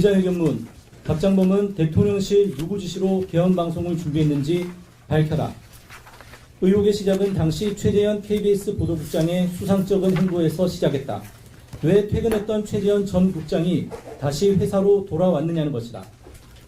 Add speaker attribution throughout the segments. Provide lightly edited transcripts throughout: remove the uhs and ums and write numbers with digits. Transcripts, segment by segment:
Speaker 1: 기자회견문 박장범은 대통령실 누구 지시로 개헌방송을 준비했는지 밝혀라. 의혹의 시작은 당시 최재현 KBS 보도국장의 수상적인 행보에서 시작했다. 왜 퇴근했던 최재현 전 국장이 다시 회사로 돌아왔느냐는 것이다.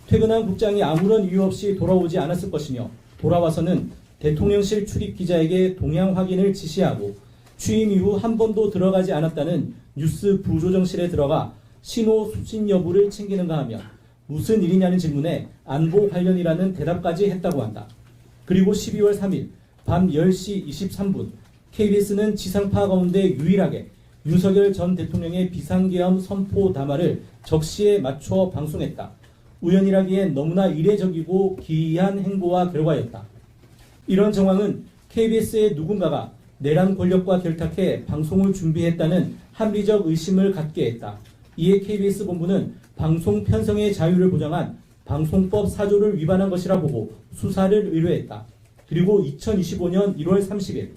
Speaker 1: 퇴근한 국장이 아무런 이유 없이 돌아오지 않았을 것이며 돌아와서는 대통령실 출입 기자에게 동향 확인을 지시하고 취임 이후 한 번도 들어가지 않았다는 뉴스 부조정실에 들어가 신호 수신 여부를 챙기는가 하며 무슨 일이냐는 질문에 안보 관련이라는 대답까지 했다고 한다. 그리고 12월 3일 밤 10시 23분 KBS는 지상파 가운데 유일하게 윤석열 전 대통령의 비상계엄 선포 담화를 적시에 맞춰 방송했다. 우연이라기엔 너무나 이례적이고 기이한 행보와 결과였다. 이런 정황은 KBS의 누군가가 내란 권력과 결탁해 방송을 준비했다는 합리적 의심을 갖게 했다. 이에 KBS 본부는 방송 편성의 자유를 보장한 방송법 4조를 위반한 것이라 보고 수사를 의뢰했다. 그리고 2025년 1월 30일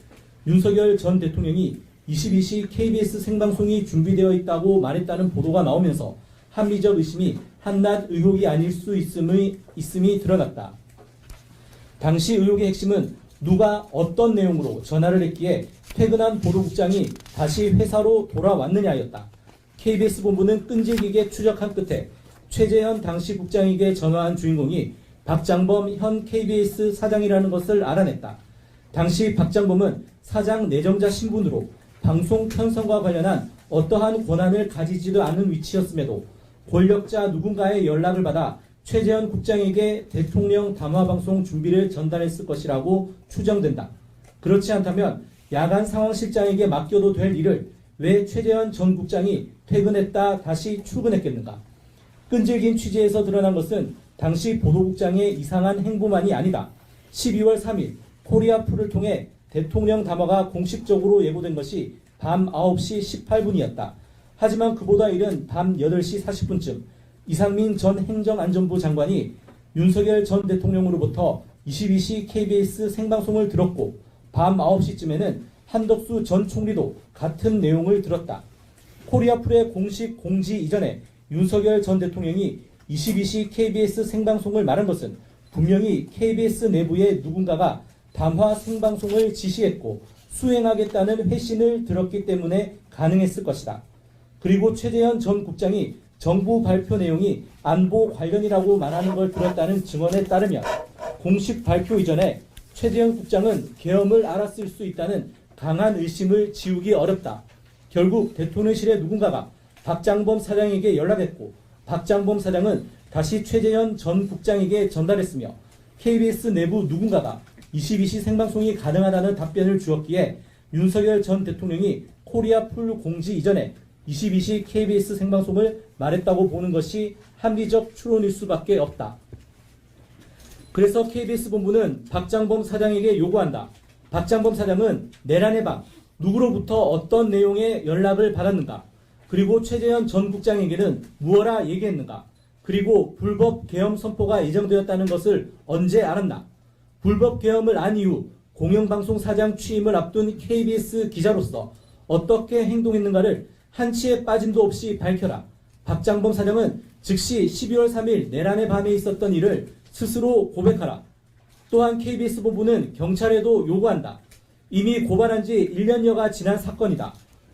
Speaker 1: 윤석열 전 대통령이 22시 KBS 생방송이 준비되어 있다고 말했다는 보도가 나오면서 합리적 의심이 한낱 의혹이 아닐 수 있음이 드러났다. 당시 의혹의 핵심은 누가 어떤 내용으로 전화를 했기에 퇴근한 보도국장이 다시 회사로 돌아왔느냐였다. KBS 본부는 끈질기게 추적한 끝에 최재현 당시 국장에게 전화한 주인공이 박장범 현 KBS 사장이라는 것을 알아냈다. 당시 박장범은 사장 내정자 신분으로 방송 편성과 관련한 어떠한 권한을 가지지도 않은 위치였음에도 권력자 누군가의 연락을 받아 최재현 국장에게 대통령 담화방송 준비를 전달했을 것이라고 추정된다. 그렇지 않다면 야간 상황실장에게 맡겨도 될 일을 왜 최재현 전 국장이 퇴근했다 다시 출근했겠는가? 끈질긴 취재에서 드러난 것은 당시 보도국장의 이상한 행보만이 아니다. 12월 3일 코리아풀을 통해 대통령 담화가 공식적으로 예고된 것이 밤 9시 18분이었다. 하지만 그보다 이른 밤 8시 40분쯤 이상민 전 행정안전부 장관이 윤석열 전 대통령으로부터 22시 KBS 생방송을 들었고 밤 9시쯤에는 한덕수 전 총리도 같은 내용을 들었다. 코리아풀의 공식 공지 이전에 윤석열 전 대통령이 22시 KBS 생방송을 말한 것은 분명히 KBS 내부의 누군가가 담화 생방송을 지시했고 수행하겠다는 회신을 들었기 때문에 가능했을 것이다. 그리고 최재현 전 국장이 정부 발표 내용이 안보 관련이라고 말하는 걸 들었다는 증언에 따르면 공식 발표 이전에 최재현 국장은 계엄을 알았을 수 있다는 강한 의심을 지우기 어렵다. 결국 대통령실의 누군가가 박장범 사장에게 연락했고 박장범 사장은 다시 최재현 전 국장에게 전달했으며 KBS 내부 누군가가 22시 생방송이 가능하다는 답변을 주었기에 윤석열 전 대통령이 코리아풀 공지 이전에 22시 KBS 생방송을 말했다고 보는 것이 합리적 추론일 수밖에 없다. 그래서 KBS 본부는 박장범 사장에게 요구한다. 박장범 사장은 내란의 밤 누구로부터 어떤 내용의 연락을 받았는가? 그리고 최재현 전 국장에게는 무엇라 얘기했는가? 그리고 불법 계엄 선포가 예정되었다는 것을 언제 알았나? 불법 계엄을 안 이후 공영방송 사장 취임을 앞둔 KBS 기자로서 어떻게 행동했는가를 한치의 빠짐도 없이 밝혀라. 박장범 사장은 즉시 12월 3일 내란의 밤에 있었던 일을 스스로 고백하라. 또한 KBS 본부는 경찰에도 요구한다. 이미 고발한 지 1년여가 지난 사건이다.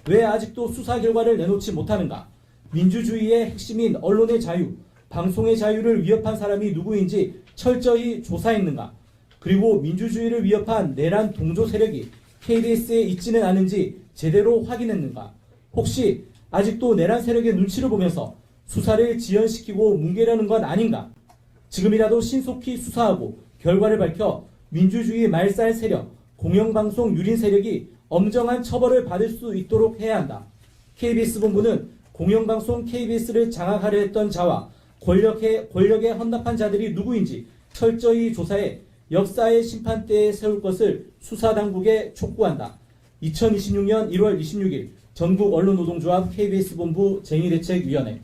Speaker 1: 왜 아직도 수사 결과를 내놓지 못하는가? 민주주의의 핵심인 언론의 자유, 방송의 자유를 위협한 사람이 누구인지 철저히 조사했는가? 그리고 민주주의를 위협한 내란 동조 세력이 KBS에 있지는 않은지 제대로 확인했는가? 혹시 아직도 내란 세력의 눈치를 보면서 수사를 지연시키고 뭉개려는 건 아닌가? 지금이라도 신속히 수사하고 결과를 밝혀 민주주의 말살 세력, 공영방송 유린 세력이 엄정한 처벌을 받을 수 있도록 해야 한다. KBS 본부는 공영방송 KBS를 장악하려 했던 자와 권력에 헌납한 자들이 누구인지 철저히 조사해 역사의 심판대에 세울 것을 수사당국에 촉구한다. 2026년 1월 26일 전국언론노동조합 KBS 본부 쟁의대책위원회